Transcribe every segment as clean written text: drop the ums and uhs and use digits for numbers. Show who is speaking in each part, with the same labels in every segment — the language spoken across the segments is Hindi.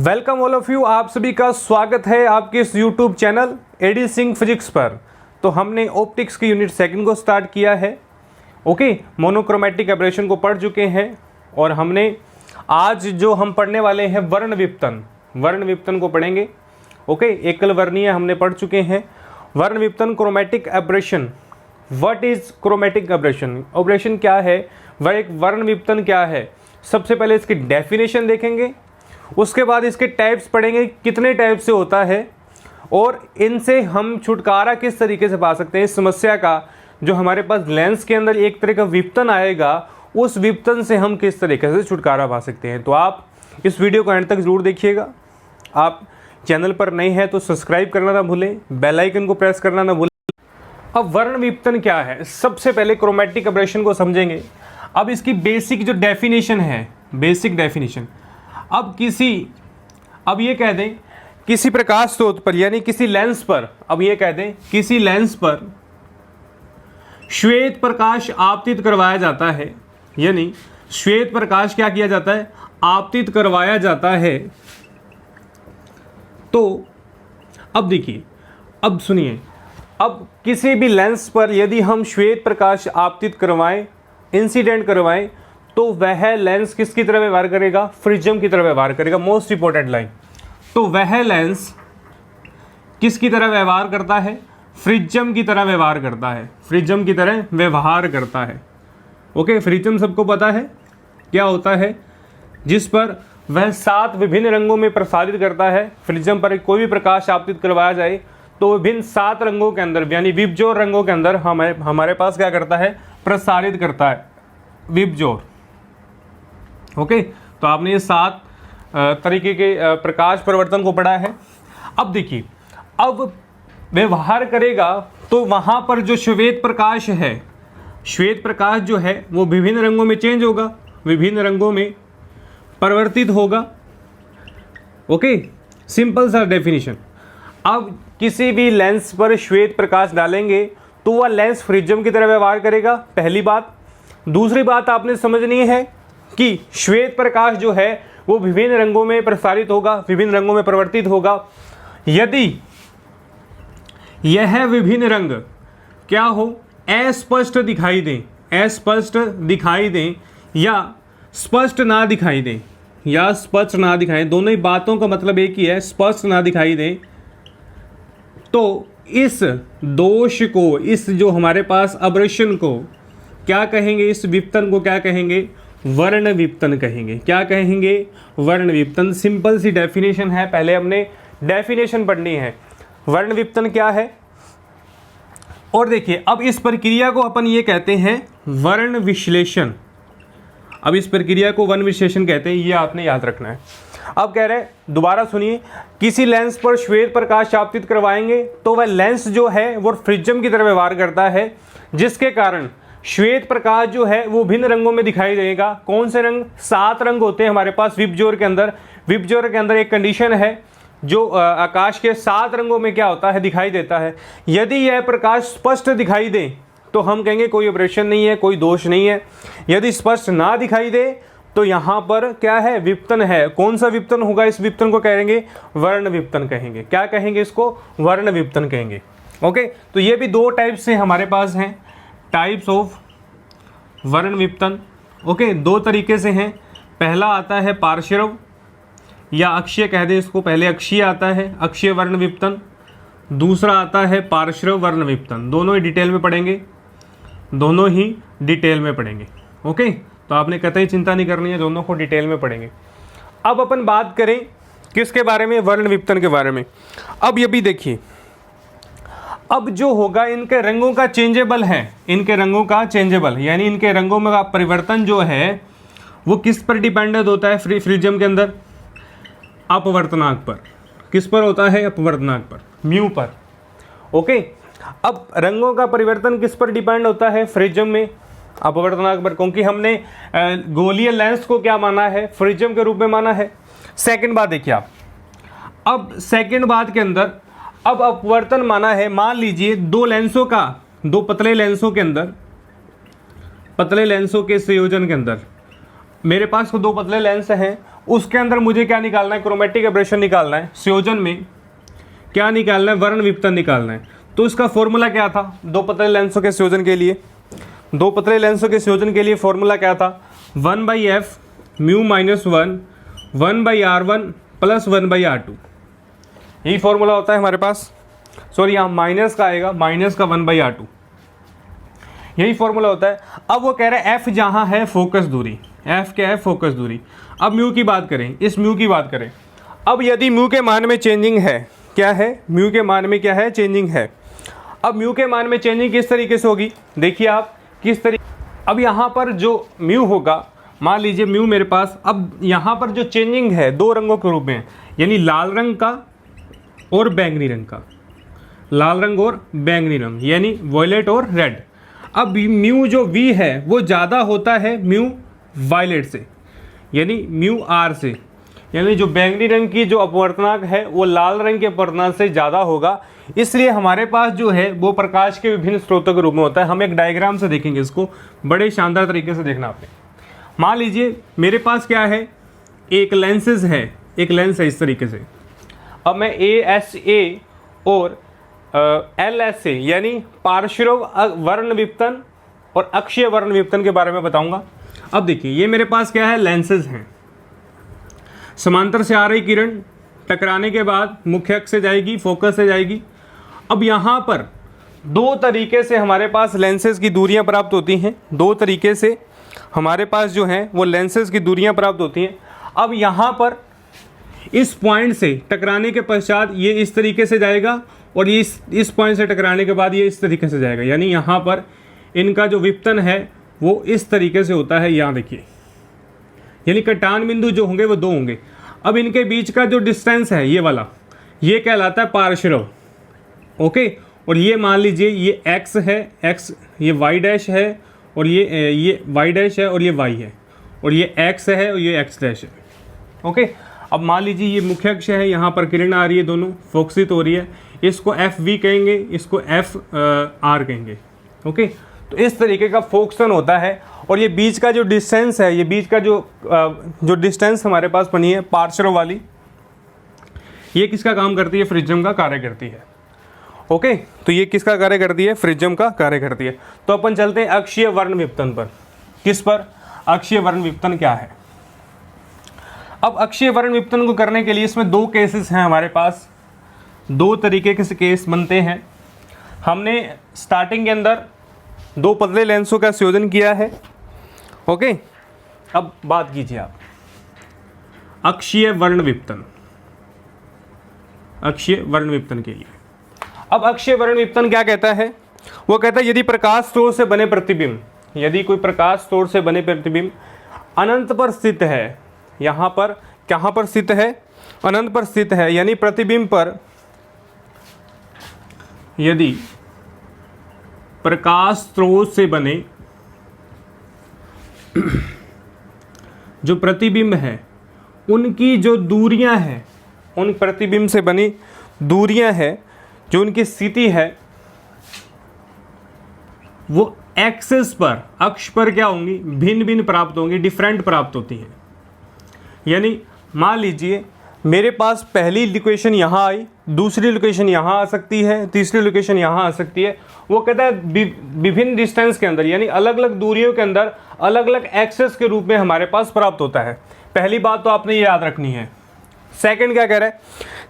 Speaker 1: वेलकम ऑल ऑफ यू, आप सभी का स्वागत है आपके इस YouTube channel AD Singh physics पर। तो हमने ऑप्टिक्स की यूनिट सेकंड को स्टार्ट किया है। ओके, मोनोक्रोमेटिक एब्रेशन को पढ़ चुके हैं और हमने आज जो हम पढ़ने वाले हैं वर्ण विपतन को पढ़ेंगे। ओके, एकल वर्णीय हमने पढ़ चुके हैं। वर्ण विपतन, chromatic aberration. What is chromatic aberration? Aberration क्या है, वह एक वर्ण विपतन क्या है? सबसे पहले इसकी डेफिनेशन देखेंगे, उसके बाद इसके टाइप्स पढ़ेंगे, कितने टाइप से होता है और इनसे हम छुटकारा किस तरीके से पा सकते हैं। इस समस्या का जो हमारे पास लेंस के अंदर एक तरह का विपतन आएगा, उस विपतन से हम किस तरीके से छुटकारा पा सकते हैं। तो आप इस वीडियो को एंड तक जरूर देखिएगा। आप चैनल पर नए हैं तो सब्सक्राइब करना ना भूलें, बेल आइकन को प्रेस करना ना भूलें। अब वर्ण विपतन क्या है, सबसे पहले क्रोमेटिक एब्रेशन को समझेंगे। अब इसकी बेसिक जो डेफिनेशन है, बेसिक डेफिनेशन, अब ये कह दें किसी प्रकाश स्रोत पर यानी किसी लेंस पर, अब ये कह दें किसी लेंस पर श्वेत प्रकाश आपतित करवाया जाता है, यानी श्वेत प्रकाश क्या किया जाता है, आपतित करवाया जाता है। तो अब देखिए, अब सुनिए, अब किसी भी लेंस पर यदि हम श्वेत प्रकाश आपतित करवाएं, इंसिडेंट करवाएं, तो वह लेंस किसकी तरह व्यवहार करेगा, प्रिज्म की तरह व्यवहार करेगा। मोस्ट इंपॉर्टेंट लाइन, तो वह लेंस किसकी तरह व्यवहार करता है, प्रिज्म की तरह व्यवहार करता है, प्रिज्म की तरह व्यवहार करता है। ओके, प्रिज्म सबको पता है क्या होता है, जिस पर वह 7 विभिन्न रंगों में प्रसारित करता है। प्रिज्म पर कोई भी प्रकाश आपतित करवाया जाए तो विभिन्न 7 रंगों के अंदर यानी विबजोर रंगों के अंदर हमारे पास क्या करता है, प्रसारित करता है, विबजोर। ओके, तो आपने ये 7 तरीके के प्रकाश परिवर्तन को पढ़ा है। अब देखिए, अब व्यवहार करेगा तो वहां पर जो श्वेत प्रकाश है, श्वेत प्रकाश जो है वो विभिन्न रंगों में चेंज होगा, विभिन्न रंगों में परिवर्तित होगा। ओके, सिंपल सा डेफिनेशन। अब किसी भी लेंस पर श्वेत प्रकाश डालेंगे तो वह लेंस प्रिज्म की तरह व्यवहार करेगा, पहली बात। दूसरी बात आपने समझनी है कि श्वेत प्रकाश जो है वो विभिन्न रंगों में प्रसारित होगा, विभिन्न रंगों में परिवर्तित होगा। यदि यह विभिन्न रंग क्या हो, अस्पष्ट दिखाई दें, अस्पष्ट दिखाई दें या स्पष्ट ना दिखाई दें, या स्पष्ट ना दिखाई, दोनों ही बातों का मतलब एक ही है, स्पष्ट ना दिखाई दें, तो इस दोष को, इस जो हमारे पास एब्रेशन को क्या कहेंगे, इस विपतन को क्या कहेंगे, वर्ण विपतन कहेंगे। क्या कहेंगे, वर्ण विपतन। सिंपल सी डेफिनेशन है, पहले हमने डेफिनेशन पढ़नी है, वर्ण विपतन क्या है। और देखिए, अब इस प्रक्रिया को अपन ये कहते हैं वर्ण विश्लेषण। अब इस प्रक्रिया को वर्ण विश्लेषण कहते हैं, ये आपने याद रखना है। अब कह रहे हैं, दोबारा सुनिए, किसी लेंस पर श्वेत प्रकाश आपतित करवाएंगे तो वह लेंस जो है वो प्रिज्म की तरह व्यवहार करता है, जिसके कारण श्वेत प्रकाश जो है वो भिन्न रंगों में दिखाई देगा। कौन से रंग, 7 रंग होते हैं हमारे पास विबजोर के अंदर। विबजोर के अंदर एक कंडीशन है जो आकाश के 7 रंगों में क्या होता है, दिखाई देता है। यदि यह प्रकाश स्पष्ट दिखाई दे तो हम कहेंगे कोई एब्रेशन नहीं है, कोई दोष नहीं है। यदि स्पष्ट ना दिखाई दे तो यहाँ पर क्या है, विपतन है। कौन सा विपतन होगा, इस विपतन को कहेंगे वर्ण विपतन कहेंगे। क्या कहेंगे इसको, वर्ण विपतन कहेंगे। ओके, तो ये भी 2 टाइप से हमारे पास हैं, टाइप्स ऑफ वर्ण विपतन। ओके, 2 तरीके से हैं। पहला आता है पार्श्व या अक्षीय कह दे इसको, पहले अक्षीय आता है, अक्षीय वर्ण विपतन। दूसरा आता है पार्श्व वर्ण विपतन। दोनों ही डिटेल में पढ़ेंगे, दोनों ही डिटेल में पढ़ेंगे। ओके, तो आपने कतई चिंता नहीं करनी है, दोनों को डिटेल में पढ़ेंगे। अब अपन बात करें किसके बारे में, वर्ण विपतन के बारे में। अब ये भी देखिए, अब जो होगा इनके रंगों का चेंजेबल है, इनके रंगों का चेंजेबल यानी इनके रंगों में का परिवर्तन जो है वो किस पर डिपेंडेंट होता है, प्रिज्म के अंदर अपवर्तनांक पर। किस पर होता है, अपवर्तनांक पर, म्यू पर। ओके, अब रंगों का परिवर्तन किस पर डिपेंड होता है, प्रिज्म में, अपवर्तनांक पर, क्योंकि हमने गोलीय लेंस को क्या माना है, प्रिज्म के रूप में माना है। सेकंड बात देखिए आप, अब सेकंड बात के अंदर अब अपवर्तन माना है। मान लीजिए 2 लेंसों का, 2 पतले लेंसों के अंदर, पतले लेंसों के संयोजन के अंदर मेरे पास 2 पतले लेंस हैं, उसके अंदर मुझे क्या निकालना है, क्रोमेटिक एब्रेशन निकालना है, संयोजन में क्या निकालना है, वर्ण विपतन निकालना है। तो इसका फॉर्मूला क्या था, दो पतले लेंसों के संयोजन के लिए, दो पतले लेंसों के संयोजन के लिए फॉर्मूला क्या था, 1/f mu minus 1 1/r1 plus 1/r2, यही फॉर्मूला होता है हमारे पास। सॉरी यहाँ माइनस का आएगा, माइनस का 1/r2, यही फॉर्मूला होता है। अब वो कह रहे हैं एफ जहाँ है फोकस दूरी, एफ क्या है, फोकस दूरी। अब म्यू की बात करें, इस म्यू की बात करें। अब यदि म्यू के मान में चेंजिंग है, क्या है, म्यू के मान में क्या है, चेंजिंग है। अब म्यू के मान में चेंजिंग किस तरीके से होगी, देखिए आप किस तरीके। अब यहाँ पर जो म्यू होगा, मान लीजिए म्यू मेरे पास, अब यहाँ पर जो चेंजिंग है दो रंगों के रूप में, यानी लाल रंग का और बैंगनी रंग का, लाल रंग और बैंगनी रंग, यानी वॉयलेट और रेड। अब म्यू जो वी है वो ज़्यादा होता है म्यू वायलेट से, यानी म्यू आर से, यानी जो बैंगनी रंग की जो अपवर्तनांक है वो लाल रंग के अपवर्तनांक से ज़्यादा होगा। इसलिए हमारे पास जो है वो प्रकाश के विभिन्न स्रोतों के रूप में होता है। हम एक डायग्राम से देखेंगे इसको, बड़े शानदार तरीके से देखना आपने। मान लीजिए मेरे पास क्या है, एक लेंसेज है, एक लेंस है इस तरीके से। अब मैं ASA और LSA यानी पार्श्व वर्ण विपतन और अक्षीय वर्ण विपतन के बारे में बताऊंगा। अब देखिए ये मेरे पास क्या है, लेंसेज हैं, समांतर से आ रही किरण टकराने के बाद मुख्य अक्ष से जाएगी, फोकस से जाएगी। अब यहाँ पर दो तरीके से हमारे पास लेंसेज की दूरियां प्राप्त होती हैं, दो तरीके से हमारे पास जो हैं वो लेंसेज की दूरियां प्राप्त होती हैं। अब यहाँ पर इस पॉइंट से टकराने के पश्चात ये इस तरीके से जाएगा और ये इस पॉइंट से टकराने के बाद ये इस तरीके से जाएगा, यानी यहाँ पर इनका जो विपतन है वो इस तरीके से होता है। यहाँ देखिए, यानी कटान बिंदु जो होंगे वो दो होंगे। अब इनके बीच का जो डिस्टेंस है ये वाला, ये कहलाता है पार्श्व, ओके। और ये मान लीजिए ये x है, x ये y डैश है, और ये y डैश है, और ये y है, और ये x है और ये x डैश है, ओके। अब मान लीजिए ये मुख्य अक्ष है, यहाँ पर किरण आ रही है, दोनों फोकसित हो रही है, इसको FV कहेंगे, इसको FR कहेंगे, ओके। तो इस तरीके का फोकसन होता है। और ये बीच का जो डिस्टेंस है, ये बीच का जो डिस्टेंस हमारे पास बनी है पार्श्व वाली, ये किसका काम करती है, फ्रिज्म का कार्य करती है, ओके। तो ये किसका कार्य करती है, फ्रिज्म का कार्य करती है। तो अपन चलते हैं अक्षीय वर्ण विपतन पर। किस पर, अक्षीय वर्ण विपतन क्या है। अब अक्षीय वर्ण विपतन को करने के लिए इसमें दो केसेस हैं हमारे पास, दो तरीके के केस बनते हैं। हमने स्टार्टिंग के अंदर दो पतले लेंसों का संयोजन किया है, ओके। अब बात कीजिए आप अक्षीय वर्ण विपतन, अक्षीय वर्ण विपतन के लिए। अब अक्षीय वर्ण विपतन क्या कहता है, वो कहता है यदि प्रकाश स्रोत से बने प्रतिबिंब, यदि कोई प्रकाश स्रोत से बने प्रतिबिंब अनंत पर स्थित है, यहाँ पर कहाँ पर स्थित है, अनंत पर स्थित है, यानी प्रतिबिंब पर यदि प्रकाश स्रोत से बने जो प्रतिबिंब है उनकी जो दूरियां हैं, उन प्रतिबिंब से बनी दूरियां हैं, जो उनकी स्थिति है वो एक्सिस पर, अक्ष पर क्या होंगी, भिन्न भिन्न प्राप्त होंगी, डिफरेंट प्राप्त होती हैं। यानी मान लीजिए मेरे पास पहली लोकेशन यहाँ आई, दूसरी लोकेशन यहाँ आ सकती है, तीसरी लोकेशन यहाँ आ सकती है। वो कहता है विभिन्न डिस्टेंस के अंदर, यानी अलग अलग दूरियों के अंदर अलग अलग एक्सेस के रूप में हमारे पास प्राप्त होता है। पहली बात तो आपने ये याद रखनी है। सेकंड क्या कह रहा है,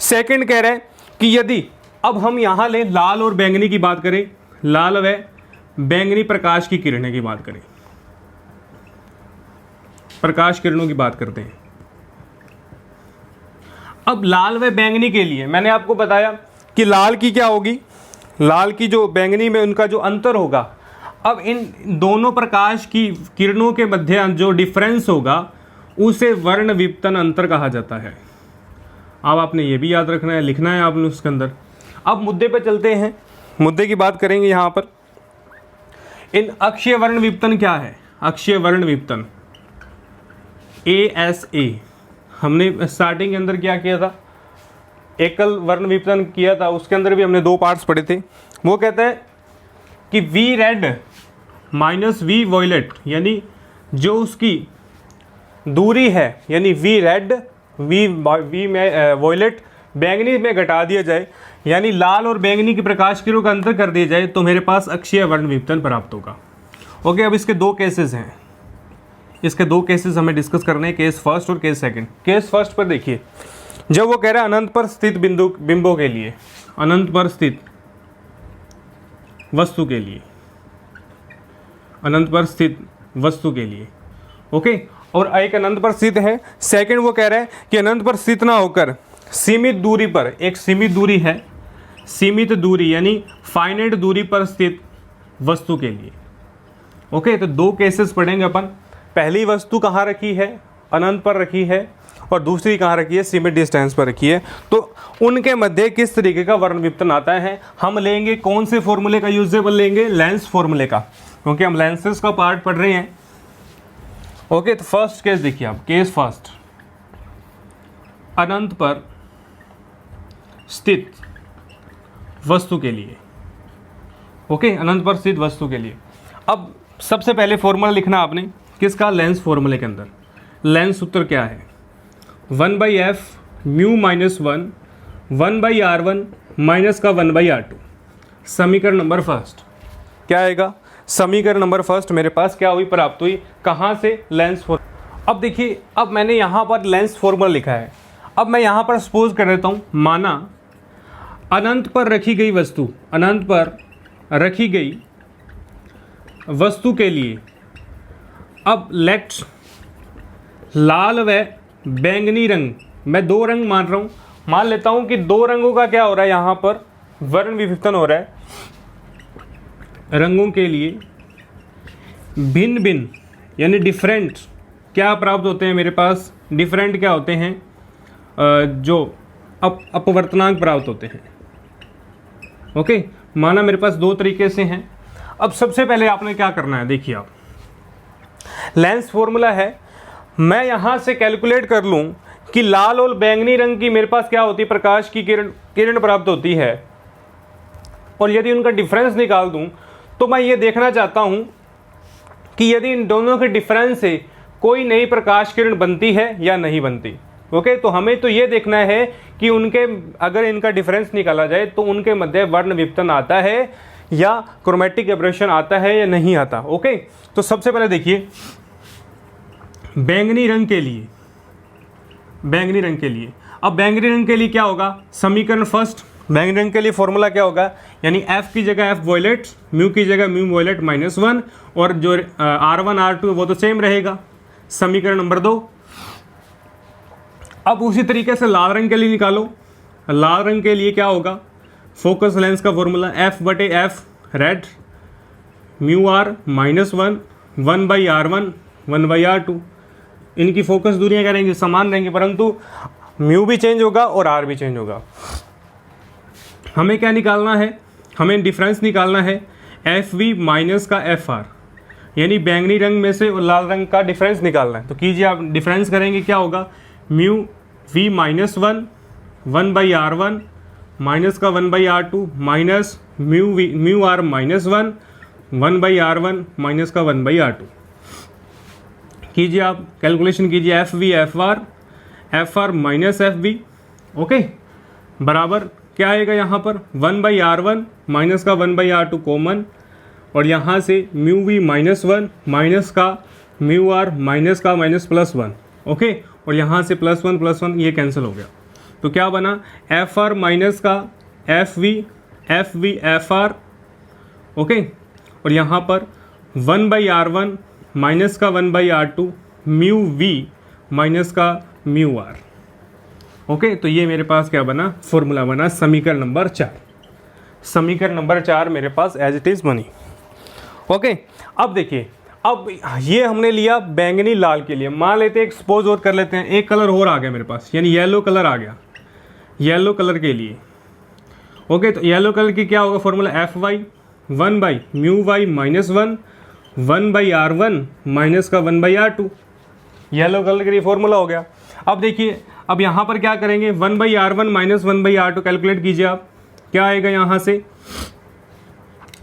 Speaker 1: सेकंड कह रहा है कि यदि अब हम यहाँ लें लाल और बैंगनी की बात करें, लाल व बैंगनी प्रकाश की किरणें की बात करें, प्रकाश किरणों की बात करते हैं। अब लाल व बैंगनी के लिए मैंने आपको बताया कि लाल की क्या होगी, लाल की जो बैंगनी में उनका जो अंतर होगा। अब इन दोनों प्रकाश की किरणों के मध्य जो डिफरेंस होगा उसे वर्ण विपतन अंतर कहा जाता है। अब आपने ये भी याद रखना है, लिखना है आपने उसके अंदर। अब मुद्दे पे चलते हैं, मुद्दे की बात करेंगे। यहाँ पर इन अक्षीय वर्ण विपतन क्या है, अक्षीय वर्ण विपतन ASA हमने स्टार्टिंग के अंदर क्या किया था, एकल वर्ण विपतन किया था, उसके अंदर भी हमने दो पार्ट्स पढ़े थे। वो कहता है कि V red minus V violet, यानी जो उसकी दूरी है यानी वी रेड, वी में वॉयलेट, बैंगनी में घटा दिया जाए यानी लाल और बैंगनी की प्रकाश किरणों का अंतर कर दिया जाए तो मेरे पास अक्षीय वर्ण विवर्तन प्राप्त होगा। ओके, अब इसके दो केसेस हैं, इसके दो केसेस हमें डिस्कस करने हैं, केस फर्स्ट और केस सेकंड। केस फर्स्ट पर देखिए, जब वो कह रहा है अनंत पर स्थित बिंबों के लिए, अनंत पर स्थित वस्तु के लिए, अनंत पर स्थित वस्तु के लिए, ओके, और एक अनंत पर स्थित है। सेकंड वो कह रहा है कि अनंत पर स्थित ना होकर सीमित दूरी पर, एक सीमित दूरी है, सीमित दूरी यानी फाइनाइट दूरी पर स्थित वस्तु के लिए। ओके, तो दो केसेस पढ़ेंगे अपन। पहली वस्तु कहाँ रखी है, अनंत पर रखी है, और दूसरी कहाँ रखी है, सीमित डिस्टेंस पर रखी है। तो उनके मध्य किस तरीके का वर्ण विवर्तन आता है, हम लेंगे कौन से फॉर्मूले का यूजेबल लेंगे, लेंस फॉर्मूले का, क्योंकि हम लेंसेज का पार्ट पढ़ रहे हैं। ओके, तो फर्स्ट केस देखिए आप, केस फर्स्ट, अनंत पर स्थित वस्तु के लिए। ओके, अनंत पर स्थित वस्तु के लिए। अब सबसे पहले फॉर्मूला लिखना आपने किसका, लेंस फॉर्मूले के अंदर। लेंस सूत्र क्या है, 1/f mu minus 1/r1 minus का 1/r2। समीकरण नंबर फर्स्ट क्या आएगा, समीकरण नंबर फर्स्ट मेरे पास क्या हुई, प्राप्त हुई, कहाँ से, लेंस फॉर्मूला। अब देखिए, अब मैंने यहाँ पर लेंस फॉर्मूला लिखा है। अब मैं यहाँ पर सपोज कर देता हूँ, माना अनंत पर रखी गई वस्तु, अनंत पर रखी गई वस्तु के लिए, अब लेट लाल व बैंगनी रंग, मैं दो रंग मान रहा हूँ, मान लेता हूँ कि दो रंगों का क्या हो रहा है, यहाँ पर वर्ण विवर्तन हो रहा है। रंगों के लिए भिन्न भिन्न यानी डिफरेंट क्या प्राप्त होते हैं मेरे पास, डिफरेंट क्या होते हैं, जो अपवर्तनांक प्राप्त होते हैं। ओके, माना मेरे पास दो तरीके से हैं। अब सबसे पहले आपने क्या करना है, देखिए आप, लेंस फॉर्मूला है, मैं यहाँ से कैलकुलेट कर लूँ कि लाल और बैंगनी रंग की मेरे पास क्या होती है, प्रकाश की किरण प्राप्त होती है, और यदि उनका डिफरेंस निकाल दूँ तो मैं ये देखना चाहता हूँ कि यदि इन दोनों के डिफरेंस से कोई नई प्रकाश किरण बनती है या नहीं बनती। ओके, तो हमें तो ये देखना है कि उनके, अगर इनका डिफरेंस निकाला जाए तो उनके मध्य वर्ण विवर्तन आता है या क्रोमेटिक एब्रेशन आता है या नहीं आता। ओके, तो सबसे पहले देखिए, बैंगनी रंग के लिए, बैंगनी रंग के लिए, अब बैंगनी रंग के लिए क्या होगा, समीकरण फर्स्ट, बैंगनी रंग के लिए फॉर्मूला क्या होगा, यानी f की जगह f वॉयलेट, म्यू की जगह म्यू वॉयलेट -1, और जो r1 r2 वो तो सेम रहेगा। समीकरण नंबर 2। अब उसी तरीके से लाल रंग के लिए निकालो, लाल रंग के लिए क्या होगा, फोकस लेंस का formula f/f red mu r -1 1/r1 1/r2। इनकी फोकस दूरियां क्या रहेंगी, समान रहेंगी, परंतु म्यू भी चेंज होगा और r भी चेंज होगा। हमें क्या निकालना है, हमें डिफरेंस निकालना है FV माइनस का FR, यानी बैंगनी रंग में से और लाल रंग का डिफरेंस निकालना है। तो कीजिए आप, डिफरेंस करेंगे क्या होगा, म्यू V -1 1/r1 माइनस का 1/r2 minus mu R -1 1/r1 minus का 1/r2। कीजिए आप कैलकुलेशन कीजिए, FV FR minus FV, okay, बराबर क्या आएगा यहाँ पर 1/r1 माइनस का 1/r2 कॉमन, और यहाँ से म्यू V -1 माइनस का म्यू R माइनस का माइनस +1। ओके, और यहाँ से +1 ये कैंसिल हो गया, तो क्या बना, FR माइनस का FV FR, ओके, और यहाँ पर 1/r1 माइनस का 1/r2 म्यू V माइनस का म्यू R। ओके, तो ये मेरे पास क्या बना, फॉर्मूला बना, समीकरण नंबर 4। समीकरण नंबर 4 मेरे पास एज इट इज़ बनी। ओके, अब देखिए, अब ये हमने लिया बैंगनी लाल के लिए, मान लेते हैं एक सपोज और कर लेते हैं, एक कलर और आ गया मेरे पास, यानी येलो कलर आ गया, येलो कलर के लिए। ओके, तो येलो कलर की क्या होगा formula, FY 1/म्यू Y -1 1/r1 minus का 1/r2। येलो कलर के लिए फॉर्मूला हो गया। अब देखिए, अब यहाँ पर क्या करेंगे, 1/r1 माइनस 1/r2 कैलकुलेट कीजिए आप, क्या आएगा यहाँ से,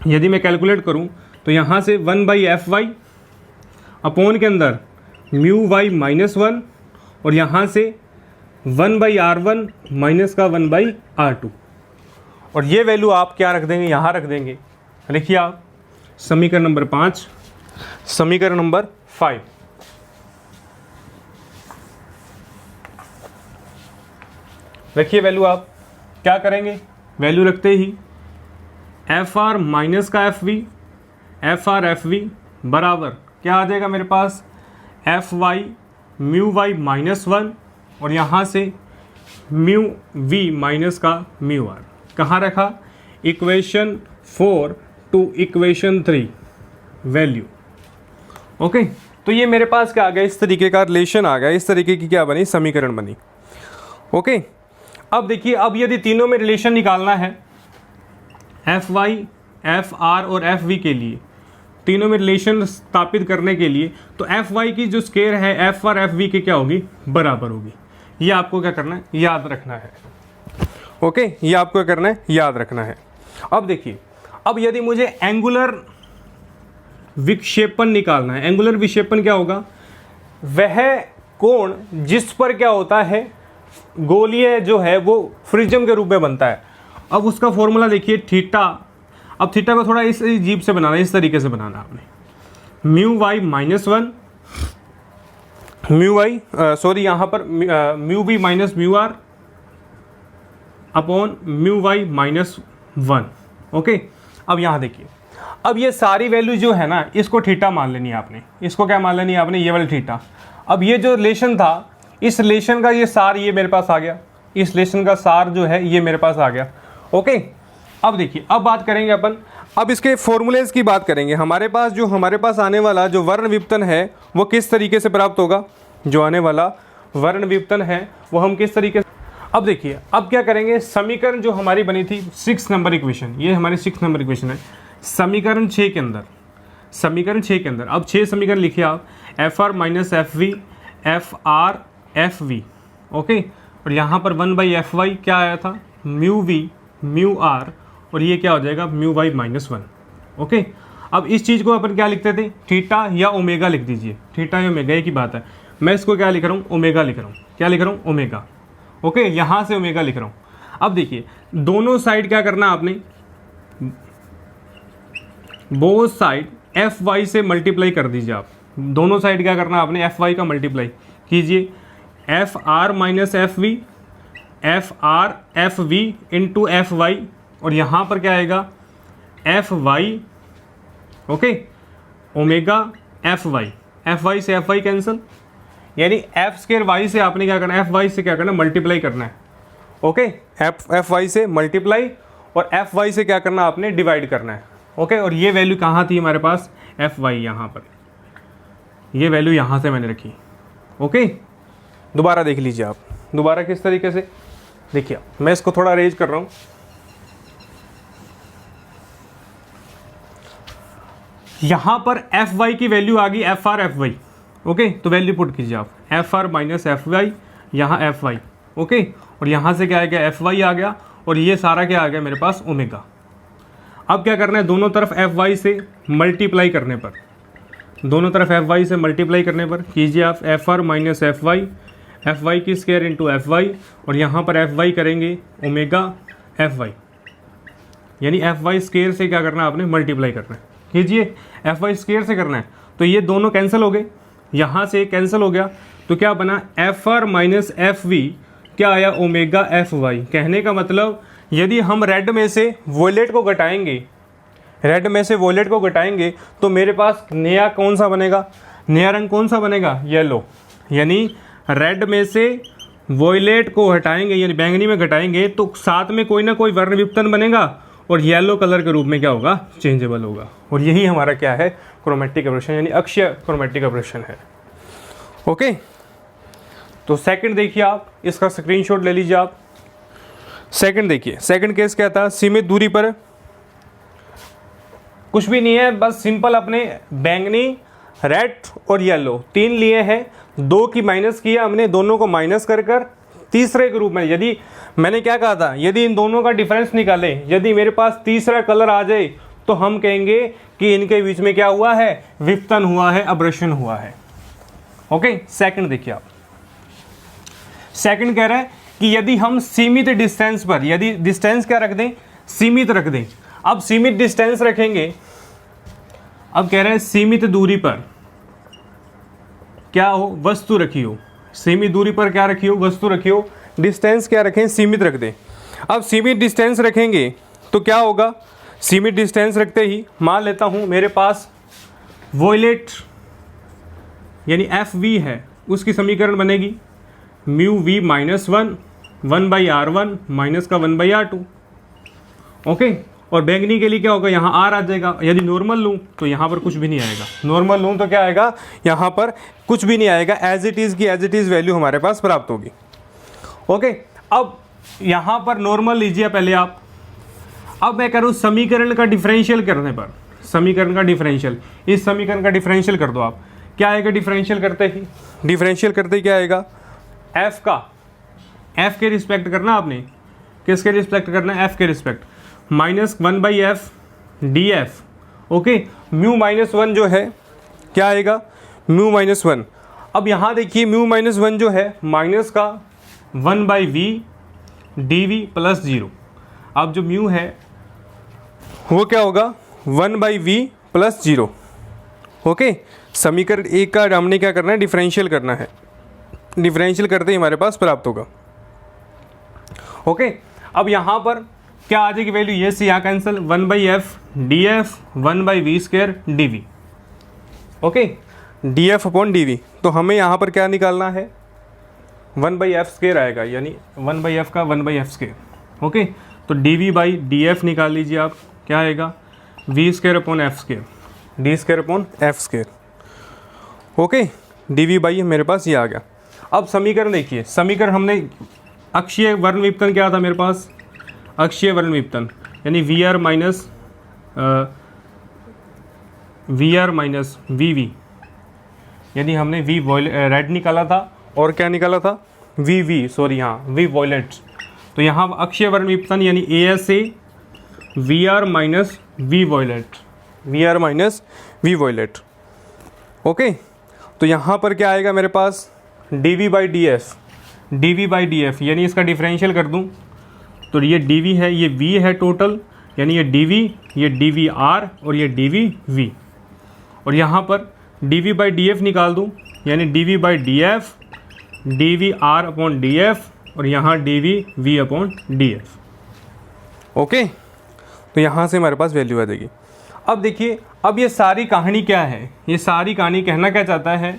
Speaker 1: यदि मैं कैलकुलेट करूँ तो यहाँ से 1/FY अपॉन के अंदर म्यू वाई माइनस 1 और यहाँ से 1/r1 माइनस का 1/r2 और ये वैल्यू आप क्या रख देंगे, यहाँ रख देंगे। लिखिए आप समीकरण नंबर 5, समीकरण नंबर 5। रखिए वैल्यू, आप क्या करेंगे, वैल्यू रखते ही एफ आर माइनस का एफ आर एफ वी बराबर क्या आ जाएगा मेरे पास, F Y mu Y minus 1 और यहाँ से म्यू वी माइनस का म्यू आर। कहाँ रखा, equation 4 to equation 3 value. Okay, तो ये मेरे पास क्या आ गया, इस तरीके का रिलेशन आ गया, इस तरीके की क्या बनी, समीकरण बनी। ओके, अब देखिए, अब यदि तीनों में रिलेशन निकालना है एफ वाई, एफ आर और एफ वी के लिए, तीनों में रिलेशन स्थापित करने के लिए, तो एफ वाई की जो स्केयर है एफ आर एफ वी के क्या होगी, बराबर होगी। ये आपको क्या करना है, याद रखना है। ओके, ये आपको क्या करना है, याद रखना है। अब देखिए, अब यदि मुझे एंगुलर विक्षेपण निकालना है, एंगुलर विक्षेपण क्या होगा, वह कोण जिस पर क्या होता है, गोलीय जो है वो प्रिज्म के रूप में बनता है। अब उसका फॉर्मूला देखिए थीटा। अब थीटा को थोड़ा इस जीप से बनाना है, इस तरीके से बनाना आपने, mu Y minus 1 mu Y sorry यहाँ पर mu B minus mu R upon mu Y minus 1। Okay, अब यहाँ देखिए, अब ये सारी वैल्यू जो है ना, इसको थीटा मान लेनी है आपने, इसको क्या मान लेनी है आपने, ये वाली थीटा। अब ये जो रिलेशन था, इस रिलेशन का ये सार ये मेरे पास आ गया, इस रिलेशन का सार जो है ये मेरे पास आ गया। ओके, अब देखिए, अब बात करेंगे अपन, अब इसके फॉर्मूलेज की बात करेंगे। हमारे पास आने वाला जो वर्ण विपतन है वो किस तरीके से प्राप्त होगा, जो आने वाला वर्ण विपतन है वो हम किस तरीके से, अब देखिए, अब क्या करेंगे, समीकरण जो हमारी बनी थी 6 नंबर इक्वेशन, ये हमारी 6 नंबर इक्वेशन है, समीकरण 6 के अंदर, समीकरण 6 के अंदर अब 6 समीकरण लिखिए आप, F R minus F V, F R F V. Okay, और यहाँ पर 1/एफ वाई क्या आया था, म्यू वी म्यू आर, और ये क्या हो जाएगा, म्यू वाई माइनस 1। ओके, अब इस चीज़ को अपन क्या लिखते थे, थीटा या ओमेगा लिख दीजिए, थीटा या ओमेगा एक ही बात है। मैं इसको क्या लिख रहा हूँ, ओमेगा लिख रहा हूँ, क्या लिख रहा हूँ, ओमेगा। ओके, यहाँ से ओमेगा लिख रहा हूँ। अब देखिए, दोनों साइड क्या करना आपने, बोथ साइड एफ वाई से मल्टीप्लाई कर दीजिए आप, दोनों साइड क्या करना आपने, एफ वाई का मल्टीप्लाई कीजिए, F R minus F V, F R F V into F Y, और यहाँ पर क्या आएगा, F Y, okay, omega F Y से एफ वाई कैंसिल, यानी एफ स्क्वायर वाई से आपने क्या करना है, एफ वाई से क्या करना है, मल्टीप्लाई करना है। ओके, एफ वाई से मल्टीप्लाई और एफ वाई से क्या करना आपने, डिवाइड करना है। ओके, और ये वैल्यू कहाँ थी हमारे पास, एफ वाई, यहाँ पर ये वैल्यू यहाँ से मैंने रखी। ओके, दोबारा देख लीजिए आप, दोबारा किस तरीके से, देखिए मैं इसको थोड़ा अरेंज कर रहा हूँ। यहाँ पर एफ वाई की वैल्यू आ गई F R F Y. Okay, तो वैल्यू पुट कीजिए आप, F R minus F Y, यहाँ एफ वाई। ओके, और यहाँ से क्या आ गया, एफ वाई आ गया, और ये सारा क्या आ गया मेरे पास, ओमेगा। अब क्या करना है, दोनों तरफ एफ वाई से मल्टीप्लाई करने पर, दोनों तरफ एफ वाई से मल्टीप्लाई करने पर कीजिए आप, F R minus F Y की स्क्वायर इंटू एफ वाई, और यहाँ पर एफ वाई करेंगे ओमेगा एफ वाई, यानी एफ वाई स्क्वायर से क्या करना है आपने, मल्टीप्लाई करना है। कीजिए, एफ वाई स्क्वायर से करना है, तो ये दोनों कैंसिल हो गए, यहाँ से कैंसिल हो गया, तो क्या बना, F R minus F V क्या आया, ओमेगा एफ वाई। कहने का मतलब, यदि हम रेड में से वोलेट को घटाएंगे, रेड में से वोलेट को घटाएंगे, तो मेरे पास नया कौन सा बनेगा, नया रंग कौन सा बनेगा, येलो। यानी रेड में से वोलेट को हटाएंगे, यानी बैंगनी में घटाएंगे, तो साथ में कोई ना कोई वर्ण विपतन बनेगा, और येलो कलर के रूप में क्या होगा, चेंजेबल होगा। और यही हमारा क्या है, क्रोमेटिक एब्रेशन, यानी अक्षीय क्रोमेटिक एब्रेशन है। ओके, तो सेकंड देखिए आप, इसका स्क्रीनशॉट ले लीजिए आप। सेकंड देखिए, सेकंड केस क्या था, सीमित दूरी पर कुछ भी नहीं है, बस सिंपल अपने बैंगनी, रेड और येलो तीन लिए हैं, दो की माइनस किया हमने, दोनों को माइनस कर तीसरे के रूप में, यदि मैंने क्या कहा था, यदि इन दोनों का डिफरेंस निकाले, यदि मेरे पास तीसरा कलर आ जाए, तो हम कहेंगे कि इनके बीच में क्या हुआ है, विपतन हुआ है, अब्रेशन हुआ है। ओके, सेकंड देखिए आप, सेकंड कह रहा है कि यदि हम सीमित डिस्टेंस पर, यदि डिस्टेंस क्या रख दें, सीमित रख दें। अब सीमित डिस्टेंस रखेंगे, अब कह रहे हैं सीमित दूरी पर क्या हो, वस्तु रखी हो, सीमित दूरी पर क्या रखी हो, वस्तु रखी हो, डिस्टेंस क्या रखें, सीमित रख दें। अब सीमित डिस्टेंस रखेंगे तो क्या होगा, सीमित डिस्टेंस रखते ही मान लेता हूं मेरे पास वॉयलेट यानी एफ वी है, उसकी समीकरण बनेगी mu V minus one by R one minus का 1/r2। ओके, और बैंगनी के लिए क्या होगा, यहाँ आर आ जाएगा। यदि नॉर्मल लूँ तो यहाँ पर कुछ भी नहीं आएगा, नॉर्मल लूँ तो क्या आएगा, यहाँ पर कुछ भी नहीं आएगा, एज इट इज़ की एज इट इज़ वैल्यू हमारे पास प्राप्त होगी। ओके, अब यहाँ पर नॉर्मल लीजिए पहले आप। अब मैं करूँ समीकरण का डिफरेंशियल करने पर, समीकरण का डिफरेंशियल, इस समीकरण का डिफरेंशियल कर दो आप, क्या आएगा डिफरेंशियल करते ही, डिफरेंशियल करते ही क्या आएगा, एफ का, एफ के रिस्पेक्ट करना आपने, किसके रिस्पेक्ट करना है, एफ के respect, -1/f df। Okay, mu -1 जो है क्या आएगा, म्यू -1। अब यहाँ देखिए म्यू -1 जो है माइनस का 1/v dv प्लस 0। अब जो म्यू है वो क्या होगा, 1/v प्लस 0। ओके, समीकरण एक का हमने क्या करना है, डिफरेंशियल करना है, डिफरेंशियल करते ही हमारे पास प्राप्त होगा। ओके, अब यहाँ पर क्या आ जाएगी वैल्यू, ये से यहाँ cancel, 1/f df 1/v² dv। Okay, df upon dv, तो हमें यहाँ पर क्या निकालना है, 1/f² आएगा, यानी 1/f का 1/f²। ओके, तो dv बाई df निकाल लीजिए आप, क्या आएगा, v² upon f², d² upon f²। Okay, dv by मेरे पास ये आ गया। अब समीकरण देखिए, समीकरण हमने अक्षीय वर्ण विपतन क्या था मेरे पास, अक्षीय वर्ण विपतन यानी VR माइनस VV, यानी हमने V रेड निकाला था और क्या निकाला था, VV, सॉरी हाँ V वॉयलेट। तो यहाँ अक्षीय वर्ण विपतन यानी ASA VR minus V violet, VR minus V violet. Okay, तो यहाँ पर क्या आएगा मेरे पास, dv बाई df यानी इसका डिफरेंशियल कर दूँ तो ये dv है, ये v है टोटल, यानी ये dv, ये dvr और ये dvv। और यहाँ पर dv बाई df निकाल दूँ, यानी dv by df dvr upon df और यहाँ dvv अपॉन df। ओके, तो यहाँ से हमारे पास वैल्यू आ जाएगी। अब देखिए, अब ये सारी कहानी क्या है, ये सारी कहानी कहना क्या चाहता है,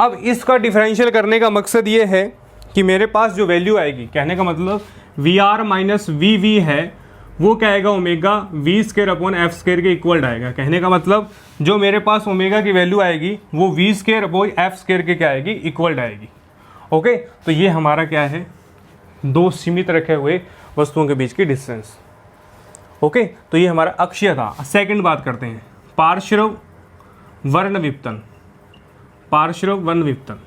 Speaker 1: अब इसका डिफरेंशियल करने का मकसद ये है कि मेरे पास जो वैल्यू आएगी, कहने का मतलब VR माइनस VV है, वो क्या आएगा, ओमेगा v² अपॉन f² के इक्वल आएगा। कहने का मतलब जो मेरे पास ओमेगा की वैल्यू आएगी वो v² अपॉन f² के क्या आएगी, इक्वल आएगी। ओके, तो ये हमारा क्या है, दो सीमित रखे हुए वस्तुओं के बीच की डिस्टेंस। ओके, तो ये हमारा अक्षीय था। सेकंड बात करते हैं, पार्श्व वर्ण विपतन। पार्श्व वर्ण विपतन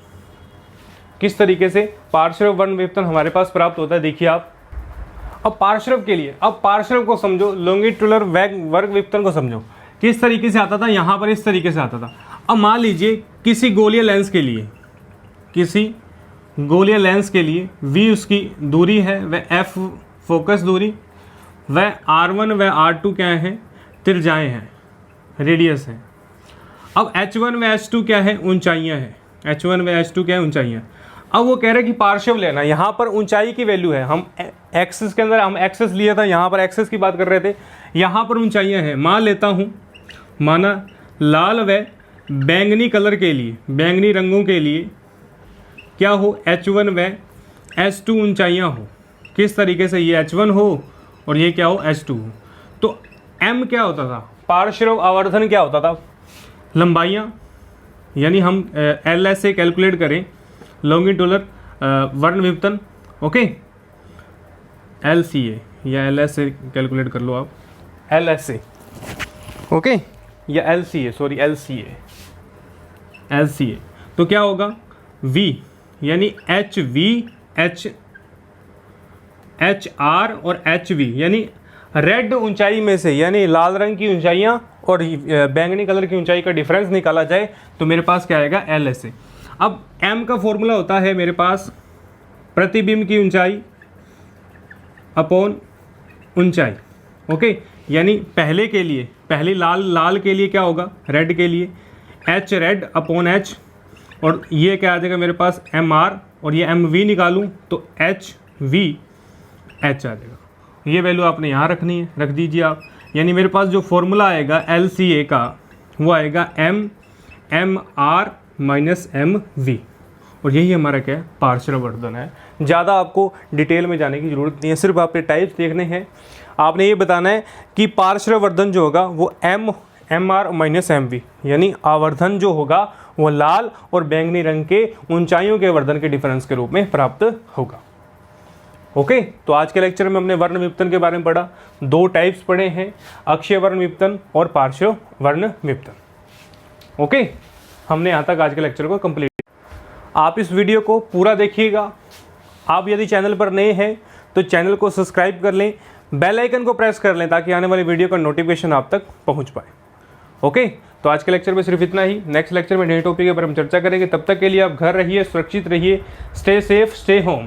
Speaker 1: किस तरीके से पार्श्व वर्ण विपतन हमारे पास प्राप्त होता है, देखिए आप। अब पार्श्व के लिए, अब पार्श्व को समझो, लॉन्गिट्यूलर वर्ग विपतन को समझो, किस तरीके से आता था, यहाँ पर इस तरीके से आता था। अब मान लीजिए किसी गोलीय लेंस के लिए, किसी गोलीय लेंस के लिए v उसकी दूरी है, वह f फोकस दूरी, वह r1 व r2 क्या है, त्रिज्याएं हैं, रेडियस है। अब h1 व h2 क्या है, ऊंचाइयां हैं, h1 व h2 क्या है, ऊंचाइयां। अब वो कह रहे हैं कि पार्श्व लेना, यहाँ पर ऊंचाई की वैल्यू है, हम एक्सिस के अंदर हम एक्सिस लिया था, यहाँ पर एक्सिस की बात कर रहे थे, यहाँ पर ऊंचाइयाँ हैं। मान लेता हूँ, माना लाल व बैंगनी कलर के लिए, बैंगनी रंगों के लिए क्या हो, h1 व h2 ऊंचाइयाँ हो। किस तरीके से, ये h1 हो और ये क्या हो, h2 हो। तो m क्या होता था, पार्श्व आवर्धन क्या होता था, लंबाइयाँ, यानी हम LS से कैलकुलेट करें लॉन्गिट्यूलर वर्ण विपतन। ओके, LCA या LS से कैलकुलेट कर लो आप, LS से। ओके, या LCA, सॉरी LCA। तो क्या होगा, V यानी HV HR और HV, यानी रेड ऊंचाई में से, यानी लाल रंग की ऊंचाइयाँ और बैंगनी कलर की ऊंचाई का डिफरेंस निकाला जाए तो मेरे पास क्या आएगा, LSA। अब m का फॉर्मूला होता है मेरे पास प्रतिबिंब की ऊंचाई अपॉन ऊंचाई। ओके, यानी पहले के लिए, पहले लाल के लिए क्या होगा, रेड के लिए h रेड अपॉन h, और ये क्या आ जाएगा मेरे पास mr, और ये mv निकालूं तो hv h आ जाएगा। ये वैल्यू आपने यहाँ रखनी है, रख दीजिए आप। यानी मेरे पास जो फॉर्मूला आएगा LCA का वो आएगा mr माइनस mv, और यही हमारा क्या है, पार्श्ववर्धन है। ज़्यादा आपको डिटेल में जाने की ज़रूरत नहीं है, सिर्फ आपने टाइप्स देखने हैं। आपने ये बताना है कि पार्श्ववर्धन जो होगा वो mr माइनस mv, यानी आवर्धन जो होगा वो लाल और बैंगनी रंग के ऊंचाइयों के वर्धन के डिफरेंस के रूप में प्राप्त होगा। ओके, तो आज के लेक्चर में हमने वर्ण विपतन के बारे में पढ़ा। दो टाइप्स पढ़े हैं, अक्षीय वर्ण विपतन और पार्श्व वर्ण विपतन। ओके, हमने यहाँ तक आज के लेक्चर को कंप्लीट। आप इस वीडियो को पूरा देखिएगा। आप यदि चैनल पर नए हैं तो चैनल को सब्सक्राइब कर लें, बेल आइकन को प्रेस कर लें ताकि आने वाली वीडियो का नोटिफिकेशन आप तक पहुँच पाए। ओके, तो आज के लेक्चर में सिर्फ इतना ही। नेक्स्ट लेक्चर में नए टॉपिक के बारे में चर्चा करेंगे। तब तक के लिए आप घर रहिए, सुरक्षित रहिए, स्टे सेफ, स्टे होम।